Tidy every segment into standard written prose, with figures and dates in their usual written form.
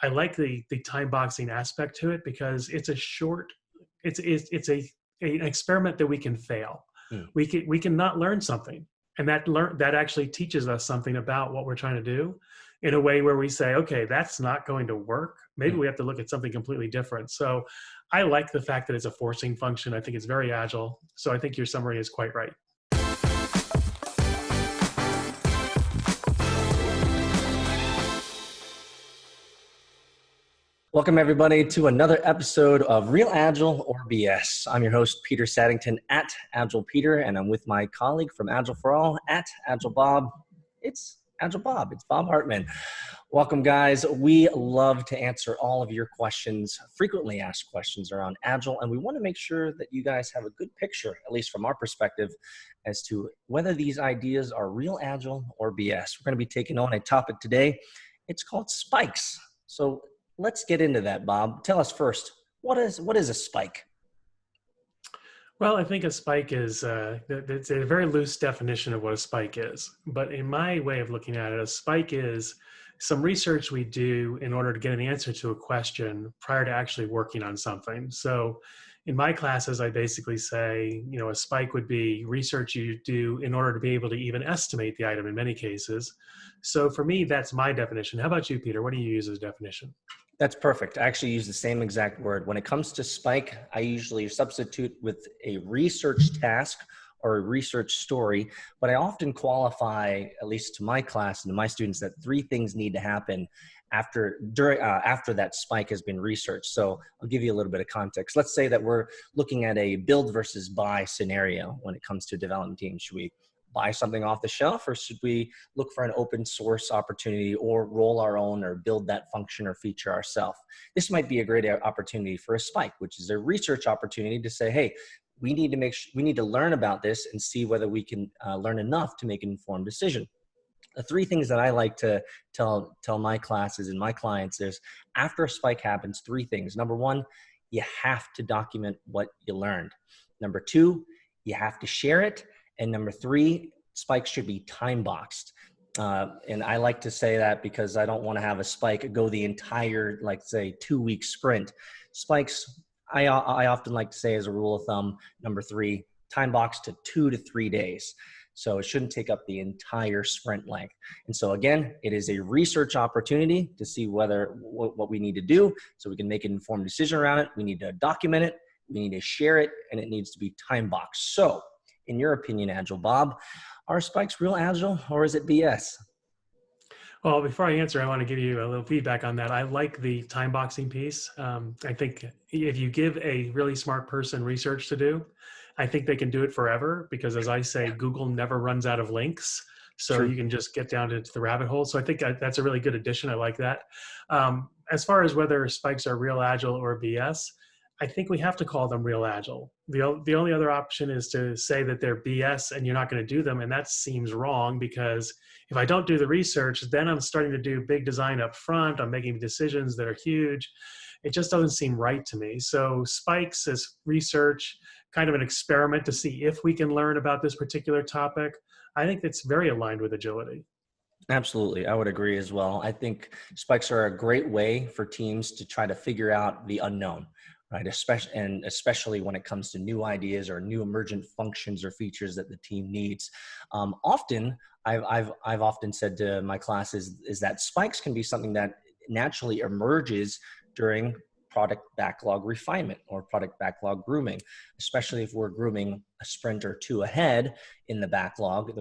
I like the time boxing aspect to it because it's a short, an experiment that we can fail. Mm. We can not learn something, and that actually teaches us something about what we're trying to do in a way where we say, okay, that's not going to work. Maybe Mm. we have to look at something completely different. So I like the fact that it's a forcing function. I think it's very agile. So I think your summary is quite right. Welcome, everybody, to another episode of Real Agile or BS. I'm your host, Peter Saddington, at Agile Peter, and I'm with my colleague from Agile for All, at Agile Bob. It's Agile Bob. It's Bob Hartman. Welcome, guys. We love to answer all of your questions, frequently asked questions around Agile, and we want to make sure that you guys have a good picture, at least from our perspective, as to whether these ideas are real Agile or BS. We're going to be taking on a topic today. It's called spikes. So let's get into that, Bob. Tell us first, what is a spike? Well, I think a spike is, it's a very loose definition of what a spike is. But in my way of looking at it, a spike is some research we do in order to get an answer to a question prior to actually working on something. So in my classes, I basically say, a spike would be research you do in order to be able to even estimate the item in many cases. So for me, that's my definition. How about you, Peter? What do you use as a definition? That's perfect. I actually use the same exact word. When it comes to spike, I usually substitute with a research task or a research story, but I often qualify, at least to my class and to my students, that 3 things need to happen after that spike has been researched. So I'll give you a little bit of context. Let's say that we're looking at a build versus buy scenario when it comes to development teams. Should we buy something off the shelf, or should we look for an open source opportunity or roll our own or build that function or feature ourselves? This might be a great opportunity for a spike, which is a research opportunity to say, hey, we need to learn about this and see whether we can learn enough to make an informed decision. The 3 things that I like to tell my classes and my clients is, after a spike happens, 3 things. Number 1, you have to document what you learned. Number 2, you have to share it. And number 3, spikes should be time boxed. And I like to say that because I don't want to have a spike go the entire, like, say, 2-week sprint. Spikes, I often like to say, as a rule of thumb, number 3, time box to 2 to 3 days. So it shouldn't take up the entire sprint length. And so again, it is a research opportunity to see what we need to do so we can make an informed decision around it. We need to document it, we need to share it, and it needs to be time boxed. So in your opinion, Agile Bob, are spikes real Agile or is it BS? Well, before I answer, I want to give you a little feedback on that. I like the time boxing piece. I think if you give a really smart person research to do, I think they can do it forever because, as I say, Google never runs out of links. So True. you can just get down into the rabbit hole. So I think that's a really good addition. I like that. As far as whether spikes are real Agile or BS, I think we have to call them real Agile. The only other option is to say that they're BS and you're not going to do them. And that seems wrong because if I don't do the research, then I'm starting to do big design up front. I'm making decisions that are huge. It just doesn't seem right to me. So spikes as research, kind of an experiment to see if we can learn about this particular topic. I think it's very aligned with agility. Absolutely. I would agree as well. I think spikes are a great way for teams to try to figure out the unknown, right? Especially when it comes to new ideas or new emergent functions or features that the team needs. Often, I've often said to my classes is that spikes can be something that naturally emerges during product backlog refinement or product backlog grooming, especially if we're grooming a sprint or 2 ahead in the backlog.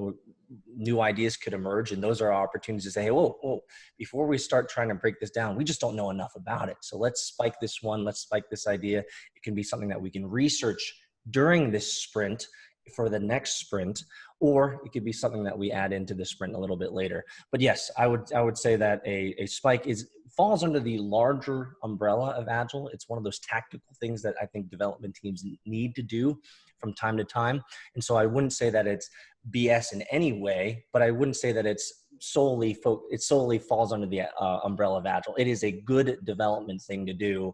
New ideas could emerge, and those are opportunities to say, hey, whoa, before we start trying to break this down, we just don't know enough about it. So let's spike this one, let's spike this idea. It can be something that we can research during this sprint for the next sprint, or it could be something that we add into the sprint a little bit later. But yes, I would say that a spike falls under the larger umbrella of Agile. It's one of those tactical things that I think development teams need to do from time to time. And so I wouldn't say that it's BS in any way, but I wouldn't say that it's it solely falls under the umbrella of Agile. It is a good development thing to do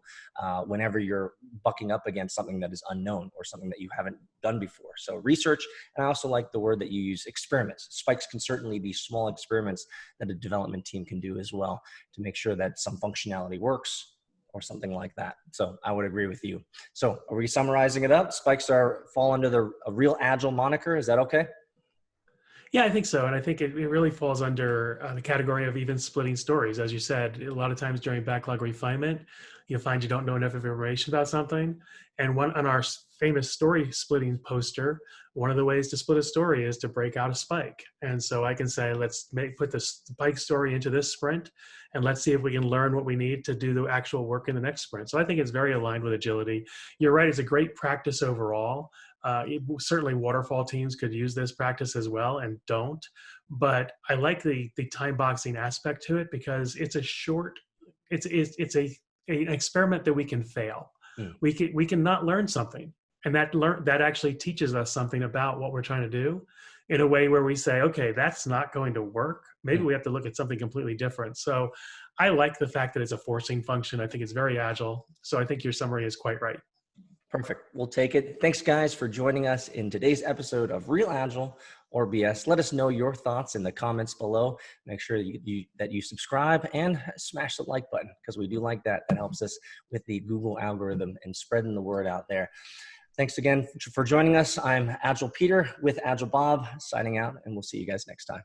whenever you're bucking up against something that is unknown or something that you haven't done before. So research, and I also like the word that you use, experiments. Spikes can certainly be small experiments that a development team can do as well to make sure that some functionality works or something like that. So I would agree with you. So are we summarizing it up? Spikes fall under the real Agile moniker. Is that okay? Yeah, I think so. And I think it really falls under the category of even splitting stories. As you said, a lot of times during backlog refinement, you find you don't know enough information about something. And on our famous story splitting poster, one of the ways to split a story is to break out a spike. And so I can say, let's put the spike story into this sprint, and let's see if we can learn what we need to do the actual work in the next sprint. So I think it's very aligned with agility. You're right, it's a great practice overall. Certainly waterfall teams could use this practice as well and don't, but I like the time boxing aspect to it because it's an experiment that we can fail. Mm. We can not learn something, and that actually teaches us something about what we're trying to do in a way where we say, okay, that's not going to work. Maybe we have to look at something completely different. So I like the fact that it's a forcing function. I think it's very agile. So I think your summary is quite right. Perfect. We'll take it. Thanks, guys, for joining us in today's episode of Real Agile or BS. Let us know your thoughts in the comments below. Make sure that you subscribe and smash the like button because we do like that. That helps us with the Google algorithm and spreading the word out there. Thanks again for joining us. I'm Agile Peter with Agile Bob, signing out, and we'll see you guys next time.